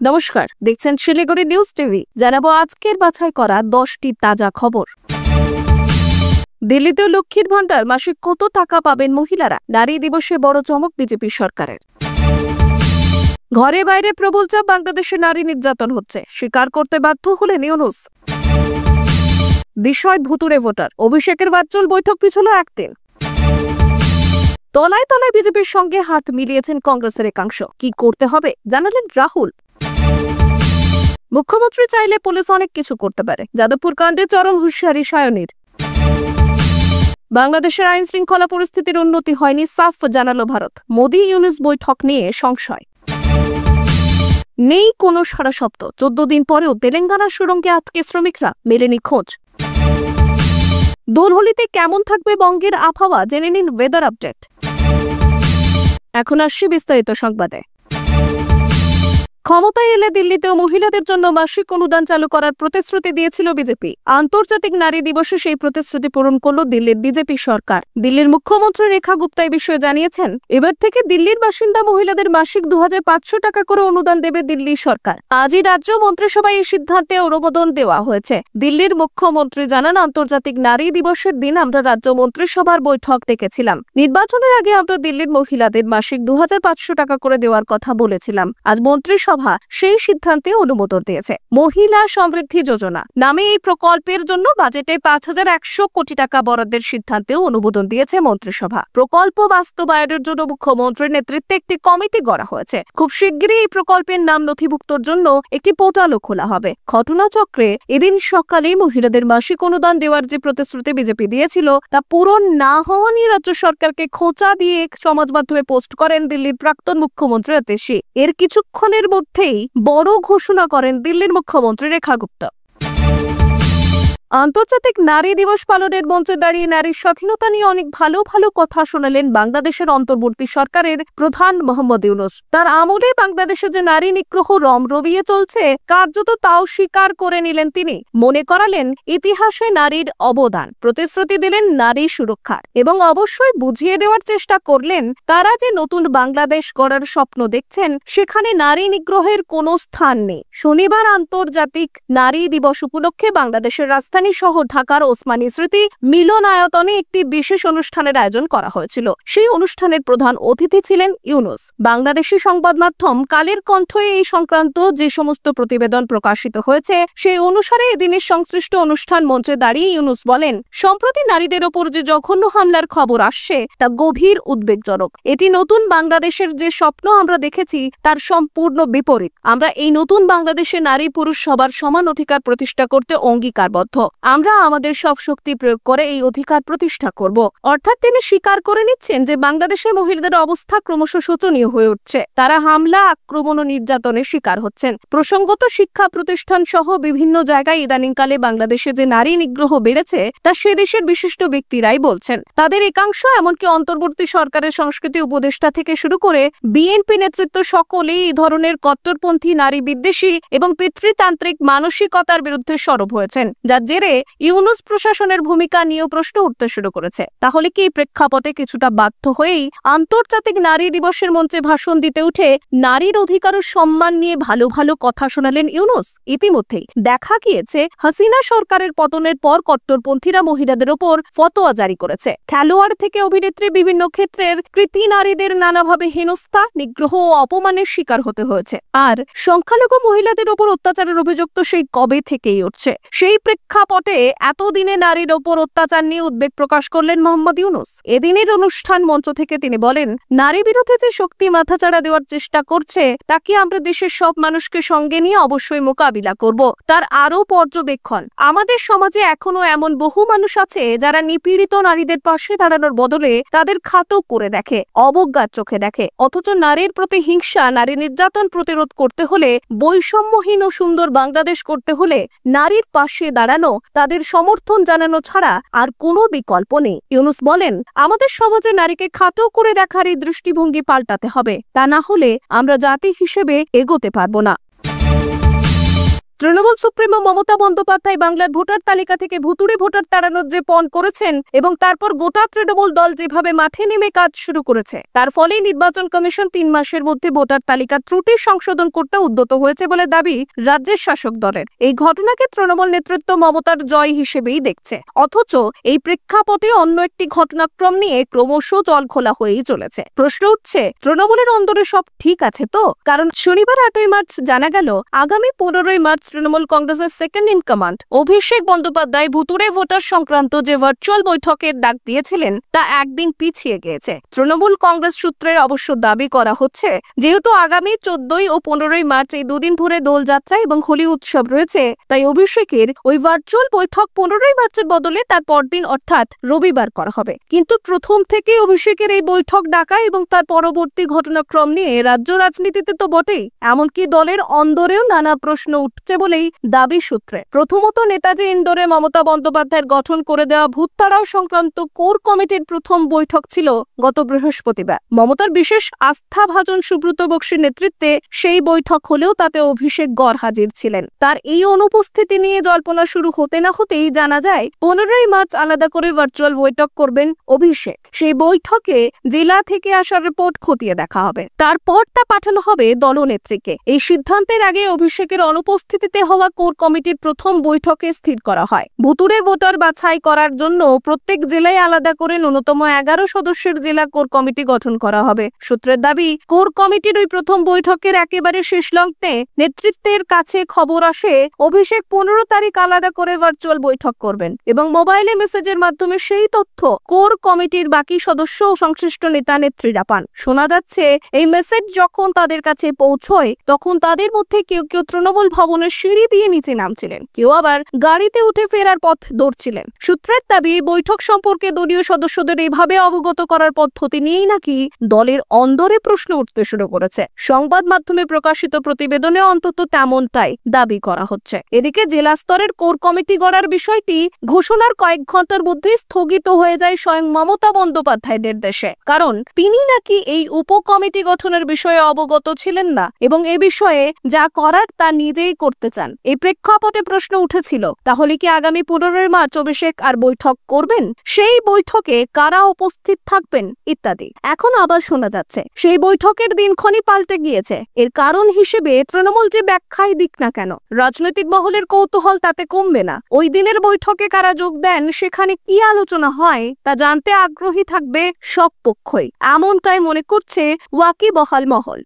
নমস্কার, দেখছেন Siliguri news TV. জানাবো আজকের বাছাই করা 10টি তাজা খবর। দিল্লিতে লক্ষ্মীর ভান্ডার, মাসিক কত টাকা পাবেন মহিলারা? নারী দিবসে বড় চমক বিজেপি সরকারের। ঘরে বাইরে প্রবল চাপ, বাংলাদেশে নারী নির্যাতন হচ্ছে, স্বীকার করতে বাধ্য হলেন ইউনূস। বিষয় ভুতুড়ে ভোটার, অভিষেকের ভার্চুয়াল বৈঠক পিছল একদিন। তলায় তলায় বিজেপির সঙ্গে হাত মিলিয়েছেন কংগ্রেসের একাংশ। কি করতে হবে জানালেন রাহুল। মুখ্যমন্ত্রী চাইলে পুলিশ অনেক কিছু করতে পারে, যাদবপুর কাণ্ডে চরম হুঁশিয়ারি সায়নীর। বাংলাদেশের আইন শৃঙ্খলা পরিস্থিতির উন্নতি হয়নি, সাফ জানালো ভারত। মোদি ইউনূস বৈঠক নিয়ে সংশয়। নেই কোনো সারা শব্দ, 14 দিন পরেও তেলেঙ্গানার সুড়ঙ্গে আটকে শ্রমিকরা, মেলেনি খোঁজ। দোলহলিতে কেমন থাকবে বঙ্গের আবহাওয়া, জেনে নিন ওয়েদার আপডেট। এখন আসছি বিস্তারিত সংবাদে। ক্ষমতায় এলে দিল্লিতেও মহিলাদের জন্য মাসিক অনুদান চালু করার প্রতিশ্রুতি দিয়েছিল বিজেপি। আন্তর্জাতিক নারী দিবসে সেই প্রতিশ্রুতি পূরণ করল দিল্লির বিজেপি সরকার। দিল্লির মুখ্যমন্ত্রী রেখা গুপ্তা এই বিষয়ে জানিয়েছেন, এবার থেকে দিল্লির বাসিন্দা মহিলাদের মাসিক 2500 টাকা করে অনুদান দেবে দিল্লি সরকার। আজই রাজ্য মন্ত্রিসভায় এই সিদ্ধান্তে অনুমোদন দেওয়া হয়েছে। দিল্লির মুখ্যমন্ত্রী জানান, আন্তর্জাতিক নারী দিবসের দিন আমরা রাজ্য মন্ত্রিসভার বৈঠক ডেকেছিলাম। নির্বাচনের আগে আমরা দিল্লির মহিলাদের মাসিক 2500 টাকা করে দেওয়ার কথা বলেছিলাম। আজ মন্ত্রিসভা সেই সিদ্ধান্তে অনুমোদন দিয়েছে। মহিলা সমৃদ্ধি যোজনা নামে এই প্রকল্পের জন্য বাজেটে 5100 কোটি টাকা বরাদ্দের সিদ্ধান্তেও অনুমোদন দিয়েছে মন্ত্রিসভা। প্রকল্প বাস্তবায়নের জন্য মুখ্যমন্ত্রীর নেতৃত্বে একটি কমিটি গড়া হয়েছে। খুব শিগগিরই এই প্রকল্পের নাম নথিভুক্তর জন্য একটি পোর্টালও খোলা হবে। ঘটনাচক্রে এদিন সকালে মহিলাদের মাসিক অনুদান দেওয়ার যে প্রতিশ্রুতি বিজেপি দিয়েছিল তা পূরণ না হওয়া নিয়ে রাজ্য সরকারকে খোঁচা দিয়ে সমাজ মাধ্যমে পোস্ট করেন দিল্লির প্রাক্তন মুখ্যমন্ত্রী আতেশি। এর কিছুক্ষণের মধ্যেই বড় ঘোষণা করেন দিল্লির মুখ্যমন্ত্রী রেখা গুপ্তা। আন্তর্জাতিক নারী দিবস পালনের মঞ্চে দাঁড়িয়ে নারীর স্বাধীনতা নিয়ে অনেক ভালো ভালো কথা শোনালেন বাংলাদেশের অন্তর্বর্তী সরকারের প্রধান মোহাম্মদ ইউনূস। তার আমলে বাংলাদেশে যে নারী নিগ্রহ রমরমিয়ে চলছে, কার্যত তাও স্বীকার করে নিলেন তিনি। মনে করালেন ইতিহাসে নারীর অবদান, প্রতিশ্রুতি দিলেন নারী সুরক্ষার এবং অবশ্যই বুঝিয়ে দেওয়ার চেষ্টা করলেন তারা যে নতুন বাংলাদেশ গড়ার স্বপ্ন দেখছেন সেখানে নারী নিগ্রহের কোনো স্থান নেই। শনিবার আন্তর্জাতিক নারী দিবস উপলক্ষে বাংলাদেশের রাজধানী শহর ঢাকার ওসমানী স্মৃতি মিলনায়তনে একটি বিশেষ অনুষ্ঠানের আয়োজন করা হয়েছিল। সেই অনুষ্ঠানের প্রধান অতিথি ছিলেন ইউনূস। বাংলাদেশি সংবাদ মাধ্যম কালের কণ্ঠে এই সংক্রান্ত যে সমস্ত প্রতিবেদন প্রকাশিত হয়েছে সেই অনুসারে এদিনের সংশ্লিষ্ট অনুষ্ঠান মঞ্চে দাঁড়িয়ে ইউনূস বলেন, সম্প্রতি নারীদের ওপর যে জঘন্য হামলার খবর আসছে তা গভীর উদ্বেগজনক। এটি নতুন বাংলাদেশের যে স্বপ্ন আমরা দেখেছি তার সম্পূর্ণ বিপরীত। আমরা এই নতুন বাংলাদেশে নারী পুরুষ সবার সমান অধিকার প্রতিষ্ঠা করতে অঙ্গীকারবদ্ধ। আমরা আমাদের সব শক্তি প্রয়োগ করে এই অধিকার প্রতিষ্ঠা করব। অর্থাৎ তিনি স্বীকার করে নিচ্ছেন যে বাংলাদেশে মহিলাদের অবস্থা ক্রমশ শোচনীয় হয়ে উঠছে। তারা হামলা, আক্রমণ ও নির্যাতনের শিকার হচ্ছেন। প্রসঙ্গত শিক্ষা প্রতিষ্ঠান সহ বিভিন্ন জায়গায় ইদানিংকালে বাংলাদেশে যে নারী নিগ্রহ বেড়েছে তা সে দেশের বিশিষ্ট ব্যক্তিরাই বলছেন। তাদের একাংশ, এমনকি অন্তর্বর্তী সরকারের সংস্কৃতি উপদেষ্টা থেকে শুরু করে বিএনপি নেতৃত্ব সকলেই এই ধরনের কট্টরপন্থী, নারী বিদ্বেষী এবং পিতৃতান্ত্রিক মানসিকতার বিরুদ্ধে সরব হয়েছেন, যার জেরে ইউনূস প্রশাসনের ভূমিকা নিয়েও প্রশ্ন উঠতে শুরু করেছে। তাহলে কি প্রেক্ষাপটে কিছুটা বাধ্য হয়েই আন্তর্জাতিক নারী দিবসের মঞ্চে ভাষণ দিতে উঠে নারীর অধিকার ও সম্মান নিয়ে ভালো ভালো কথা শোনালেন ইউনূস? ইতিমধ্যেই দেখা গিয়েছে হাসিনা সরকারের পতনের পর কট্টরপন্থীরা মহিলাদের ওপর ফতোয়া জারি করেছে। খেলোয়াড় থেকে অভিনেত্রী বিভিন্ন ক্ষেত্রের কৃতি নারীদের নানাভাবে হেনস্থা, নিগ্রহ ও অপমানের শিকার হতে হয়েছে। আর সংখ্যালঘু মহিলাদের ওপর অত্যাচারের অভিযোগ তো সেই কবে থেকেই উঠছে। সেই প্রেক্ষাপটে এতদিনে নারীর ওপর অত্যাচার নিয়ে উদ্বেগ প্রকাশ করলেন মোহাম্মদ ইউনূস। এদিনের অনুষ্ঠান মঞ্চ থেকে তিনি বলেন, নারী বিরুদ্ধে যে শক্তি মাথাচাড়া দেওয়ার চেষ্টা করছে তাকে আমরা দেশের সব মানুষকে সঙ্গে নিয়ে অবশ্যই মোকাবিলা করব। তার আরও পর্যবেক্ষণ, আমাদের সমাজে এখনো এমন বহু মানুষ আছে যারা নিপীড়িত নারীদের পাশে দাঁড়ানোর বদলে তাদের খাটো করে দেখে, অবজ্ঞার চোখে দেখে। অথচ নারীর প্রতি হিংসা, নারী নির্যাতন প্রতিরোধ করতে হলে, বৈষম্যহীন ও সুন্দর বাংলাদেশ করতে হলে নারীর পাশে দাঁড়ানো, তাদের সমর্থন জানানো ছাড়া আর কোনো বিকল্প নেই। ইউনূস বলেন, আমাদের সমাজে নারীকে খাটো করে দেখার এই দৃষ্টিভঙ্গি পাল্টাতে হবে, তা না হলে আমরা জাতি হিসেবে এগোতে পারবো না। তৃণমূল সুপ্রিমো মমতা বন্দ্যোপাধ্যায় বাংলার ভোটার তালিকা থেকে ভুতুড়ে ভোটার তাড়ানোর যে পণ করেছেন এবং তারপর গোটা তৃণমূল দল যেভাবে মাঠে নেমে কাজ শুরু করেছে, তার ফলেই নির্বাচন কমিশন 3 মাসের মধ্যে ভোটার তালিকা ত্রুটি সংশোধন করতে উদ্যত হয়েছে বলে দাবি রাজ্যের শাসক দলের। এই ঘটনাকে তৃণমূল নেতৃত্ব মমতার জয় হিসেবেই দেখছে। অথচ এই প্রেক্ষাপটে অন্য একটি ঘটনাক্রম নিয়ে ক্রমশ জল খোলা হয়েই চলেছে। প্রশ্ন উঠছে, তৃণমূলের অন্দরে সব ঠিক আছে তো? কারণ শনিবার 8ই মার্চ জানা গেল আগামী 15ই মার্চ তৃণমূল কংগ্রেসের second in command Abhishek Bandyopadhyay ভুতুড়ে ভোটার সংক্রান্ত যে ভার্চুয়াল বৈঠকের ডাক দিয়েছিলেন তা একদিন পিছিয়ে গিয়েছে। তৃণমূল কংগ্রেস সূত্রের অবশ্য দাবি করা হচ্ছে, যেহেতু আগামী 14ই ও 15ই মার্চ এই দুদিন ধরে দোলযাত্রা এবং হোলি উৎসব রয়েছে, তাই অভিষেকের ওই ভার্চুয়াল বৈঠক 15ই মার্চের বদলে তার পরদিন অর্থাৎ রবিবার করা হবে। কিন্তু প্রথম থেকে অভিষেকের এই বৈঠক ডাকা এবং তার পরবর্তী ঘটনাক্রম নিয়ে রাজ্য রাজনীতিতে তো বটেই, এমনকি দলের অন্দরেও নানা প্রশ্ন উঠছে বলেই দাবি সূত্রে। প্রথমত, নেতাজি ইন্ডোরে মমতা বন্দ্যোপাধ্যায়ের গঠন করে দেওয়া ভূত তাড়াও সংক্রান্ত কোর কমিটির প্রথম বৈঠক ছিল গত বৃহস্পতিবার। মমতার বিশেষ আস্থাভাজন সুব্রত বক্সির নেতৃত্বে সেই বৈঠক হলেও তাতে অভিষেক গড় হাজির ছিলেন। তার এই অনুপস্থিতি নিয়ে জল্পনা শুরু হতে না হতেই জানা যায় 15ই মার্চ আলাদা করে ভার্চুয়াল বৈঠক করবেন অভিষেক। সেই বৈঠকে জেলা থেকে আসা রিপোর্ট খতিয়ে দেখা হবে, তারপর তা পাঠানো হবে দলনেত্রীকে। এই সিদ্ধান্তের আগে অভিষেকের অনুপস্থিতিতে হওয়া কোর কমিটির প্রথম বৈঠকে স্থির করা হয় ভুতুড়ে ভোটার বাছাই করার জন্য প্রত্যেক জেলায় আলাদা করে ন্যূনতম 11 সদস্যের জেলা কোর কমিটি গঠন করা হবে। সূত্রের দাবি, কোর কমিটির ওই প্রথম বৈঠকের একেবারে শেষ লগ্নে নেতৃত্বের কাছে খবর আসে অভিষেক 15 তারিখ আলাদা করে ভার্চুয়াল বৈঠক করবেন এবং মোবাইলে মেসেজের মাধ্যমে সেই তথ্য কোর কমিটির বাকি সদস্য ও সংশ্লিষ্ট নেতা নেত্রীরা পান। শোনা যাচ্ছে, এই মেসেজ যখন তাদের কাছে পৌঁছয় তখন তাদের মধ্যে কেউ কেউ তৃণমূল ভবনের সিঁড়ি দিয়ে নিচে নামছিলেন, কেউ আবার গাড়িতে উঠে ফেরার পথ ধরছিলেন। সূত্রের দাবি, বৈঠক সম্পর্কে দলীয় সদস্যদের এভাবে অবগত করার পদ্ধতি নিয়েই নাকি দলের অন্দরে প্রশ্ন উঠতে শুরু করেছে। সংবাদ মাধ্যমে প্রকাশিত প্রতিবেদনে অন্তত তেমনটাই দাবি করা হচ্ছে। এদিকে জেলা স্তরের কোর কমিটি গড়ার বিষয়টি ঘোষণার কয়েক ঘন্টার মধ্যে স্থগিত হয়ে যায় স্বয়ং মমতা বন্দ্যোপাধ্যায়ের নির্দেশে। কারণ তিনি নাকি এই উপকমিটি গঠনের বিষয়ে অবগত ছিলেন না এবং এ বিষয়ে যা করার তা নিজেই করতে চান। এই প্রেক্ষাপটে প্রশ্ন উঠেছিল, তাহলে কি আগামী 15ই মার্চ অভিষেক আর বৈঠক করবেন? সেই বৈঠকে কারা উপস্থিত থাকবেন ইত্যাদি। এখন আবার শোনা যাচ্ছে সেই বৈঠকের দিনক্ষণই পাল্টে গিয়েছে। এর কারণ হিসেবে তৃণমূল যে ব্যাখ্যাই দিক না কেন, রাজনৈতিক মহলের কৌতূহল তাতে কমবে না। ওই দিনের বৈঠকে কারা যোগ দেন, সেখানে কি আলোচনা হয় তা জানতে আগ্রহী থাকবে সব পক্ষই, এমনটাই মনে করছে ওয়াকিবহাল মহল।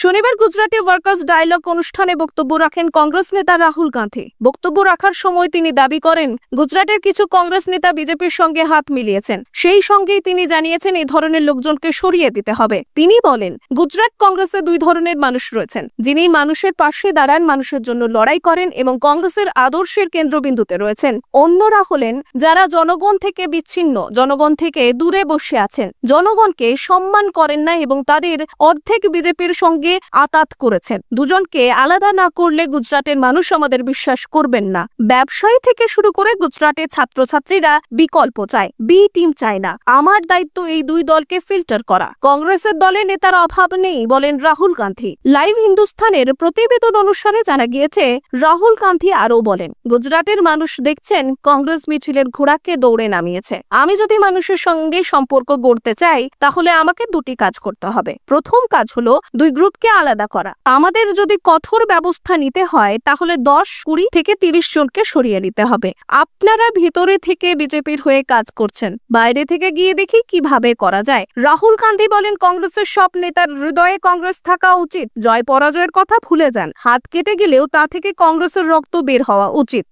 শনিবার গুজরাটে ওয়ার্কার্স ডায়ালগ অনুষ্ঠানে বক্তব্য রাখেন কংগ্রেস নেতা রাহুল গান্ধী। বক্তব্য রাখার সময় তিনি দাবি করেন, গুজরাটের কিছু কংগ্রেস নেতা বিজেপির সঙ্গে হাত মিলিয়েছেন। সেই সঙ্গেই তিনি জানিয়েছেন এই ধরনের লোকজনকে সরিয়ে দিতে হবে। তিনি বলেন, গুজরাট কংগ্রেসে দুই ধরনের মানুষ রয়েছেন, যিনি মানুষের পাশে দাঁড়ান, মানুষের জন্য লড়াই করেন এবং কংগ্রেসের আদর্শের কেন্দ্রবিন্দুতে রয়েছেন। অন্যরা হলেন যারা জনগণ থেকে বিচ্ছিন্ন, জনগণ থেকে দূরে বসে আছেন, জনগণকে সম্মান করেন না এবং তাদের অর্ধেক বিজেপির সঙ্গে আতাত করেছেন। দুজনকে আলাদা না করলে গুজরাটের মানুষ আমাদের বিশ্বাস করবেন না। ব্যবসায়ী থেকে শুরু করে গুজরাটের ছাত্রছাত্রীরা বিকল্প চায়, বি টিম চায় না। আমার দায়িত্ব এই দুই দলকে ফিল্টার করা। কংগ্রেসের দলে নেতার অভাব নেই বলেন রাহুল গান্ধী। লাইভ হিন্দুস্তানের প্রতিবেদন অনুসারে জানা গিয়েছে, রাহুল গান্ধী আরও বলেন, গুজরাটের মানুষ দেখছেন কংগ্রেস মিছিলের ঘোড়াকে দৌড়ে নামিয়েছে। আমি যদি মানুষের সঙ্গে সম্পর্ক গড়তে চাই তাহলে আমাকে দুটি কাজ করতে হবে। প্রথম কাজ হলো দুই গ্রুপকে আলাদা করা। আমাদের যদি কঠোর ব্যবস্থা নিতে হয় তাহলে 10, 20 থেকে 30 জনকে সরিয়ে নিতে হবে। আপনারা ভেতরে থেকে বিজেপির হয়ে কাজ করছেন, বাইরে থেকে গিয়ে দেখি কিভাবে করা যায়। রাহুল গান্ধী বলেন, কংগ্রেসের সব নেতার হৃদয়ে কংগ্রেস থাকা উচিত। জয় পরাজয়ের কথা ভুলে যান। হাত কেটে গেলেও তা থেকে কংগ্রেসের রক্ত বের হওয়া উচিত।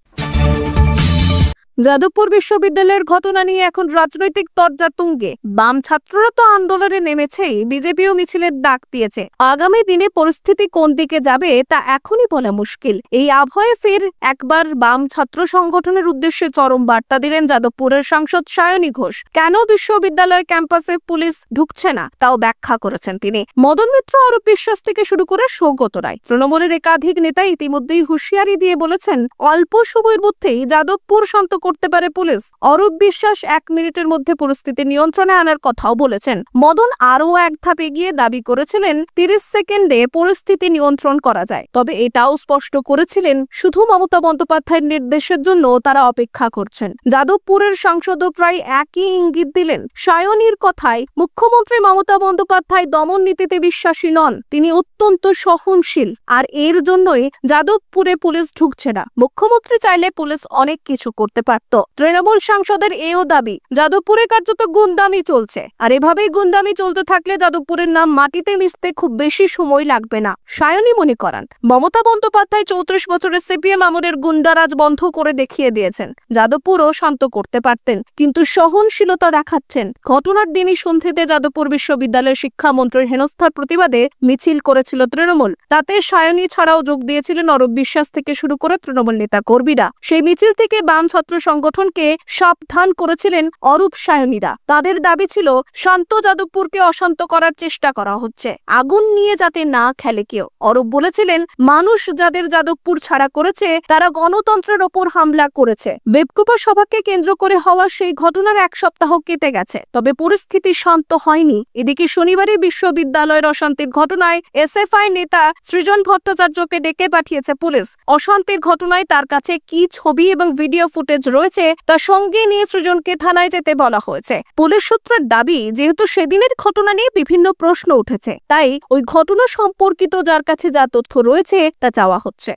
যাদবপুর বিশ্ববিদ্যালয়ের ঘটনা নিয়ে এখন রাজনৈতিক তরজা তুঙ্গে। বাম ছাত্ররা তো আন্দোলনে নেমেছেই, বিজেপিও মিছিলের ডাক দিয়েছে। আগামী দিনে পরিস্থিতি কোন দিকে যাবে তা এখনই বলা মুশকিল। এই আবহে ফের একবার বাম ছাত্র সংগঠনের উদ্দেশ্যে চরম বার্তা দিলেন যাদবপুরের সাংসদ সায়নী ঘোষ। কেন বিশ্ববিদ্যালয় ক্যাম্পাসে পুলিশ ঢুকছে না তাও ব্যাখ্যা করেছেন তিনি। মদন মিত্র, অরূপ বিশ্বাস থেকে শুরু করে সৌগত রায়, তৃণমূলের একাধিক নেতা ইতিমধ্যেই হুঁশিয়ারি দিয়ে বলেছেন, অল্প সময়ের মধ্যেই যাদবপুর শান্ত করতে পারে পুলিশ। অরূপ বিশ্বাস 1 মিনিটের মধ্যে পরিস্থিতি নিয়ন্ত্রণে আনার কথাও বলেছেন। মদন আরও এক ধাপ এগিয়ে দাবি করেছিলেন 30 সেকেন্ডে পরিস্থিতি নিয়ন্ত্রণ করা যায়। তবে এটাও স্পষ্ট করেছিলেন শুধু মমতা বন্দ্যোপাধ্যায়ের নির্দেশের জন্য তারা অপেক্ষা করছেন। যাদবপুরের সাংসদও প্রায় একই ইঙ্গিত দিলেন। সায়নীর কথায় মুখ্যমন্ত্রী মমতা বন্দ্যোপাধ্যায় দমন নীতিতে বিশ্বাসী নন, তিনি অত্যন্ত সহনশীল, আর এর জন্যই যাদবপুরে পুলিশ ঢুকছে না। মুখ্যমন্ত্রী চাইলে পুলিশ অনেক কিছু করতে পারত। তৃণমূল সাংসদের এও দাবি, যাদবপুরে কার্যত গুন্ডামি চলছে, আর এভাবেই গুন্ডামি চলতে থাকলে যাদবপুরের নাম মাটিতে মিশতে খুব বেশি সময় লাগবে না। সায়নী মনে করান, মমতা বন্দ্যোপাধ্যায় 34 বছরের সিপিএম আমলের গুন্ডারাজ বন্ধ করে দেখিয়ে দিয়েছেন। যাদবপুরও শান্ত করতে পারতেন, কিন্তু সহনশীলতা দেখাচ্ছেন। ঘটনার দিনই সন্ধ্যেতে যাদবপুর বিশ্ববিদ্যালয়ের শিক্ষামন্ত্রীর হেনস্থার প্রতিবাদে মিছিল করেছিল তৃণমূল। তাতে সায়নী ছাড়াও যোগ দিয়েছিলেন অরূপ বিশ্বাস থেকে শুরু করে তৃণমূল নেতা কর্মীরা। সেই মিছিল থেকে বাম ছাত্র সংগঠনকে সাবধান করেছিলেন অরূপ সায়নীরা। তাদের দাবি ছিল শান্ত যাদবপুরকে অশান্ত করার চেষ্টা করা হচ্ছে, আগুন নিয়ে যাতে না খেলে কেউ। অরূপ বলেছিলেন, মানুষ যাদের যাদবপুর ছাড়া করেছে তারা গণতন্ত্রের ওপর হামলা করেছে। বেবকুপা সভাকে কেন্দ্র করে হওয়া সেই ঘটনার 1 সপ্তাহ কেটে গেছে, তবে পরিস্থিতি শান্ত হয়নি। এদিকে শনিবারে বিশ্ববিদ্যালয়ের অশান্তির ঘটনায় এসএফআই নেতা সৃজন ভট্টাচার্যকে ডেকে পাঠিয়েছে পুলিশ। অশান্তির ঘটনায় তার কাছে কি ছবি এবং ভিডিও ফুটেজ রয়েছে তা সঙ্গে নিয়ে সৃজনকে থানায় যেতে বলা হয়েছে। পুলিশ সূত্রের দাবি, যেহেতু সেদিনের ঘটনা নিয়ে বিভিন্ন প্রশ্ন উঠেছে, তাই ওই ঘটনা সম্পর্কিত যার কাছে যা তথ্য রয়েছে তা চাওয়া হচ্ছে।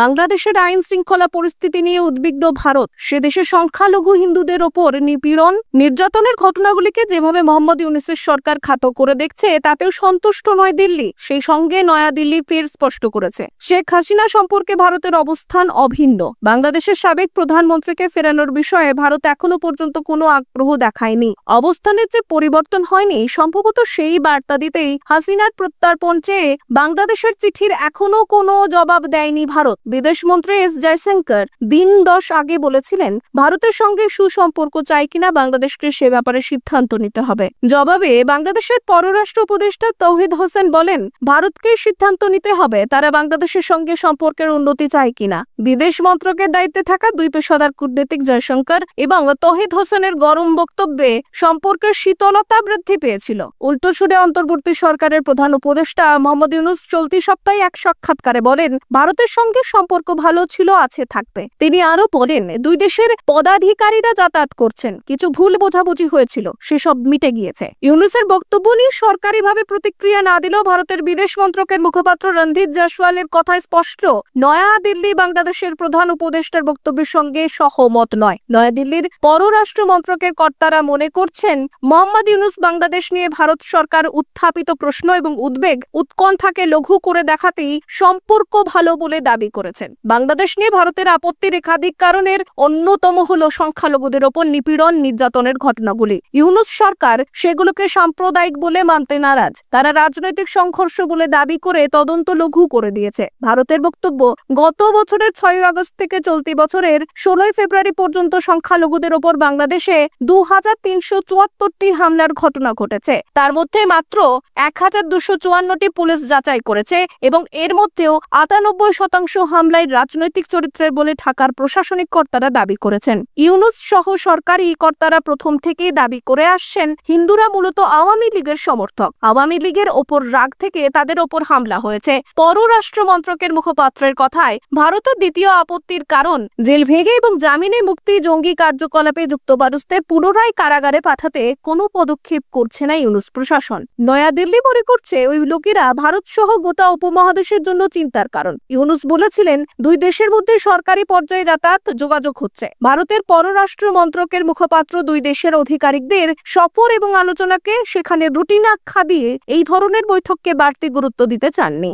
বাংলাদেশের আইন শৃঙ্খলা পরিস্থিতি নিয়ে উদ্বিগ্ন ভারত। সে দেশে সংখ্যালঘু হিন্দুদের ওপর নিপীড়ন, নির্যাতনের ঘটনাগুলিকে যেভাবে মোহাম্মদ ইউনূসের সরকার খাটো করে দেখছে তাতেও সন্তুষ্ট নয় দিল্লি। সেই সঙ্গে নয়াদিল্লি ফের স্পষ্ট করেছে শেখ হাসিনা সম্পর্কে ভারতের অবস্থান অভিন্ন। বাংলাদেশের সাবেক প্রধানমন্ত্রীকে ফেরানোর বিষয়ে ভারত এখনো পর্যন্ত কোনো আগ্রহ দেখায়নি। অবস্থানের যে পরিবর্তন হয়নি, সম্ভবত সেই বার্তা দিতেই হাসিনার প্রত্যার্পণ চেয়ে বাংলাদেশের চিঠির এখনো কোনো জবাব দেয়নি ভারত। বিদেশমন্ত্রী এস জয়শঙ্কর দিন 10 আগে বলেছিলেন ভারতের সঙ্গে সুসম্পর্ক চাই কিনা বাংলাদেশকে সে ব্যাপারে সিদ্ধান্ত নিতে হবে। জবাবে বাংলাদেশের পররাষ্ট্র উপদেষ্টা তৌহিদ হোসেন বলেন, ভারতকে সিদ্ধান্ত নিতে হবে তারা বাংলাদেশের সঙ্গে সম্পর্কের উন্নতি চায় কিনা। বিদেশ মন্ত্রকের দায়িত্বে থাকা 2 পেশাদার কূটনীতিক জয়শঙ্কর এবং তৌহিদ হোসেনের গরম বক্তব্যে সম্পর্কের শীতলতা বৃদ্ধি পেয়েছিল। উল্টো সুরে অন্তর্বর্তী সরকারের প্রধান উপদেষ্টা মোহাম্মদ ইউনূস চলতি সপ্তাহে এক সাক্ষাৎকারে বলেন, ভারতের সঙ্গে সম্পর্ক ভালো ছিল, আছে, থাকবে। তিনি আরো বলেন, 2 দেশের পদাধিকারীরা যাতায়াত করছেন, কিছু ভুল বোঝাবুঝি হয়েছিল, সেসব মিটে গিয়েছে। ইউনূসের বক্তব্য নিয়ে সরকারিভাবে প্রতিক্রিয়া না দিলেও ভারতের বিদেশ মন্ত্রকের মুখপাত্র রণধীর জয়সওয়ালের কথায় স্পষ্ট, নয়াদিল্লি বাংলাদেশের প্রধান উপদেষ্টার বক্তব্যের সঙ্গে সহমত নয়। নয়াদিল্লির পররাষ্ট্র মন্ত্রকের কর্তারা মনে করছেন মোহাম্মদ ইউনূস বাংলাদেশ নিয়ে ভারত সরকার উত্থাপিত প্রশ্ন এবং উদ্বেগ উৎকণ্ঠাকে লঘু করে দেখাতেই সম্পর্ক ভালো বলে দাবি করেছেন। বাংলাদেশ নিয়ে ভারতের আপত্তির একাধিক কারণের অন্যতম হলো সংখ্যালঘুদের ওপর নিপীড়ন, নির্যাতনের ঘটনাগুলি। ইউনূস সরকার সেগুলোকে সাম্প্রদায়িক বলে মানতে নারাজ। তারা রাজনৈতিক সংঘর্ষ বলে দাবি করে তদন্ত লঘু করে দিয়েছে। ভারতের বক্তব্য, গত বছরের 6 আগস্ট থেকে চলতি বছরের 16 ফেব্রুয়ারি পর্যন্ত সংখ্যালঘুদের ওপর বাংলাদেশে 2374টি হামলার ঘটনা ঘটেছে। তার মধ্যে মাত্র 1254টি পুলিশ যাচাই করেছে এবং এর মধ্যেও 98% হামলায় রাজনৈতিক চরিত্রের বলে ঢাকার প্রশাসনিক কর্তারা দাবি করেছেন। ইউনূস সহ সরকারি কর্তারা প্রথম থেকেই দাবি করে আসছেন হিন্দুরা মূলত আওয়ামী লীগের সমর্থক। আওয়ামী লীগের ওপর রাগ থেকে তাদের ওপর হামলা হয়েছে। পররাষ্ট্র মন্ত্রকের মুখপাত্রের কথায়, ভারতের দ্বিতীয় আপত্তির কারণ জেল ভেঙে এবং জামিনে মুক্তি, জঙ্গি কার্যকলাপে যুক্ত মানুষদের পুনরায় কারাগারে পাঠাতে কোনো পদক্ষেপ করছে না ইউনূস প্রশাসন। নয়াদিল্লি মনে করছে ওই লোকেরা ভারত সহ গোটা উপমহাদেশের জন্য চিন্তার কারণ। ইউনূস বলেছিলেন, 2 দেশের মধ্যে সরকারি পর্যায়ে যাতায়াত যোগাযোগ হচ্ছে। ভারতের পররাষ্ট্র মন্ত্রকের মুখপাত্র 2 দেশের আধিকারিকদের সফর এবং আলোচনাকে সেখানে রুটিন আখ্যা দিয়ে এই ধরনের বৈঠককে বাড়তি গুরুত্ব দিতে চাননি।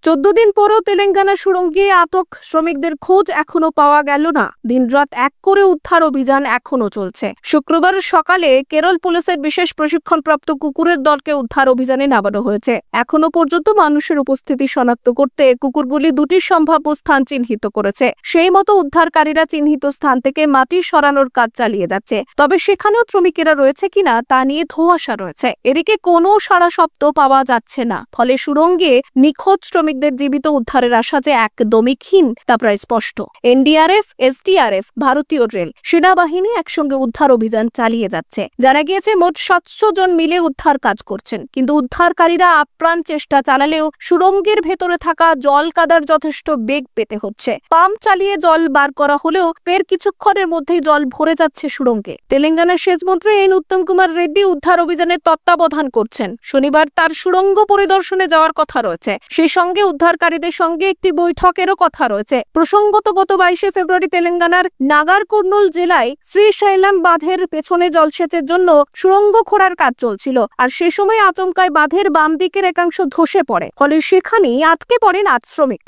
14 দিন পরেও তেলেঙ্গানা সুড়ঙ্গে আটক শ্রমিকদের খোঁজ এখনো পাওয়া গেল না। দিনরাত এক করে উদ্ধার অভিযান এখনো চলছে। শুক্রবার সকালে কেরল পুলিশের বিশেষ প্রশিক্ষণপ্রাপ্ত কুকুরের দলকে উদ্ধার অভিযানে নামানো হয়েছে। এখনো পর্যন্ত মানুষের উপস্থিতি শনাক্ত করতে কুকুরগুলি 2টি সম্ভাব্য স্থান চিহ্নিত করেছে। সেই মতো উদ্ধারকারীরা চিহ্নিত স্থান থেকে মাটি সরানোর কাজ চালিয়ে যাচ্ছে। তবে সেখানেও শ্রমিকেরা রয়েছে কিনা তা নিয়ে ধোঁয়াশা রয়েছে। এদিকে কোনো সাড়া শব্দ পাওয়া যাচ্ছে না। ফলে সুড়ঙ্গে নিখোঁজ শ্রমিক শ্রমিকদের জীবিত উদ্ধারের আশা যে একদমই ক্ষীণ তা প্রায় স্পষ্ট। এনডিআরএফ, এসডিআরএফ, ভারতীয় রেল, সেনাবাহিনী একসঙ্গে উদ্ধার অভিযান চালিয়ে যাচ্ছে। জানা গিয়েছে মোট 700 জন মিলে উদ্ধার কাজ করছেন, কিন্তু উদ্ধারকারীরা আপ্রাণ চেষ্টা চালালেও সুড়ঙ্গের ভেতরে থাকা জল কাদার যথেষ্ট বেগ পেতে হচ্ছে। পাম্প চালিয়ে জল বার করা হলেও ফের কিছুক্ষণের মধ্যেই জল ভরে যাচ্ছে সুড়ঙ্গে। তেলেঙ্গানার সেচ মন্ত্রী এন উত্তম কুমার রেড্ডি উদ্ধার অভিযানের তত্ত্বাবধান করছেন। শনিবার তার সুড়ঙ্গ পরিদর্শনে যাওয়ার কথা রয়েছে। সেই সঙ্গে উদ্ধারকারীদের সঙ্গে একটি বৈঠকেরও কথা রয়েছে। প্রসঙ্গত গত 22 ফেব্রুয়ারি তেলেঙ্গানার নাগার কুর্নুল জেলায় শ্রীশৈলম বাঁধের পেছনে জলসেচের জন্য সুড়ঙ্গ খোঁড়ার কাজ চলছিল, আর সে সময় আচমকায় বাঁধের বাম দিকের একাংশ ধসে পড়ে, ফলে সেখানেই আটকে পড়েন 8 শ্রমিক।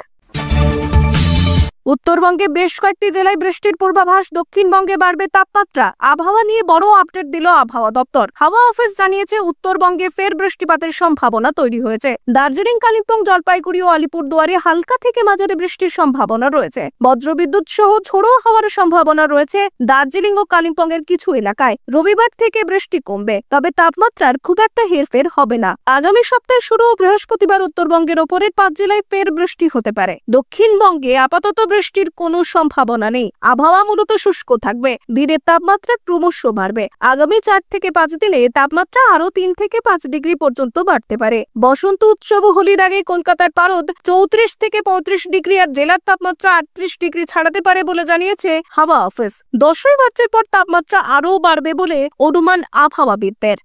উত্তরবঙ্গে বেশ কয়েকটি জেলায় বৃষ্টির পূর্বাভাস। দক্ষিণবঙ্গে বাড়বে তাপমাত্রা। আবহাওয়া নিয়ে বড় আপডেট দিল আবহাওয়া দপ্তর। হাওয়া অফিস জানিয়েছে উত্তরবঙ্গে ফের বৃষ্টিপাতের সম্ভাবনা তৈরি হয়েছে। দার্জিলিং, কালিম্পং, জলপাইগুড়ি ও আলিপুরদুয়ারে হালকা থেকে মাঝারি বৃষ্টির সম্ভাবনা রয়েছে। বজ্রবিদ্যুৎ সহ ঝোড়ো হওয়ার সম্ভাবনা রয়েছে দার্জিলিং ও কালিম্পং এর কিছু এলাকায়। রবিবার থেকে বৃষ্টি কমবে, তবে তাপমাত্রার খুব একটা হেরফের হবে না। আগামী সপ্তাহের শুরু বৃহস্পতিবার উত্তরবঙ্গের ওপরের 5 জেলায় ফের বৃষ্টি হতে পারে। দক্ষিণবঙ্গে আপাতত বৃষ্টির কোনো সম্ভাবনা নেই। আবহাওয়া মূলত শুষ্ক থাকবে। দিনের তাপমাত্রা ক্রমশ বাড়বে। আগামী 4 থেকে 5 দিনে তাপমাত্রা আরো 3 থেকে 5 ডিগ্রি পর্যন্ত বাড়তে পারে। বসন্ত উৎসব হোলির আগে কলকাতার পারদ 34 থেকে 35 ডিগ্রি আর জেলার তাপমাত্রা 38 ডিগ্রি ছাড়াতে পারে বলে জানিয়েছে হাওয়া অফিস। 10ই মার্চের পর তাপমাত্রা আরও বাড়বে বলে অনুমান আবহাওয়াবিদদের।